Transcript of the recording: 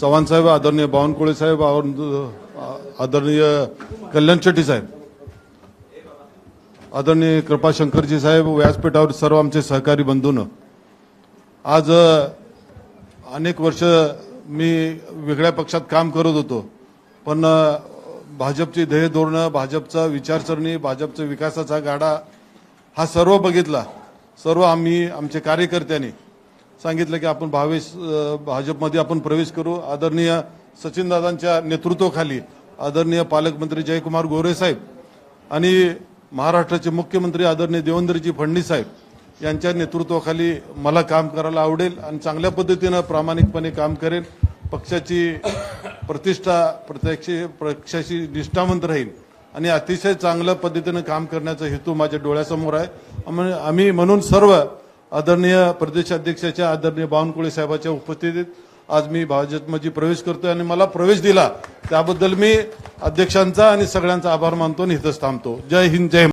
चव्हाण साहेब, आदरणीय बावनकुळे साहेब, आदरणीय कल्याण शेट्टी साहेब, आदरणीय कृपाशंकरजी साहेब, व्यासपीठावर सर्व आमचे सहकारी बंधूंनो, आज अनेक वर्ष मी वेगळ्या पक्षात काम करत होतो, पण भाजपची ध्येय धोरणं, भाजपचा विचारसरणी, भाजपचा विकासाचा गाडा हा सर्व बघितला. सर्व आम्ही आमच्या कार्यकर्त्यांनी सांगितलं की आपण भाजपमध्ये आपण प्रवेश करू. आदरणीय सचिनदादांच्या नेतृत्वाखाली आदरणीय पालकमंत्री जयकुमार गोरे साहेब आणि महाराष्ट्राचे मुख्यमंत्री आदरणीय देवेंद्रजी फडणवीस साहेब यांच्या नेतृत्वाखाली मला काम करायला आवडेल आणि चांगल्या पद्धतीने प्रामाणिकपणे काम करेन. पक्षाची प्रतिष्ठा पक्षाशी निष्ठावंत राहील आणि अतिशय चांगल्या पद्धतीने काम करण्याचा हेतू माझ्या डोळ्यासमोर आहे. आम्ही म्हणून सर्व आदरणीय प्रदेशाध्यक्षाच्या आदरणीय बावनकुळे साहेबांच्या उपस्थितीत आज मी भाजपमध्ये प्रवेश करतोय आणि मला प्रवेश दिला त्याबद्दल मी अध्यक्षांचा आणि सगळ्यांचा आभार मानतो आणि इथंच थांबतो. जय हिंद, जय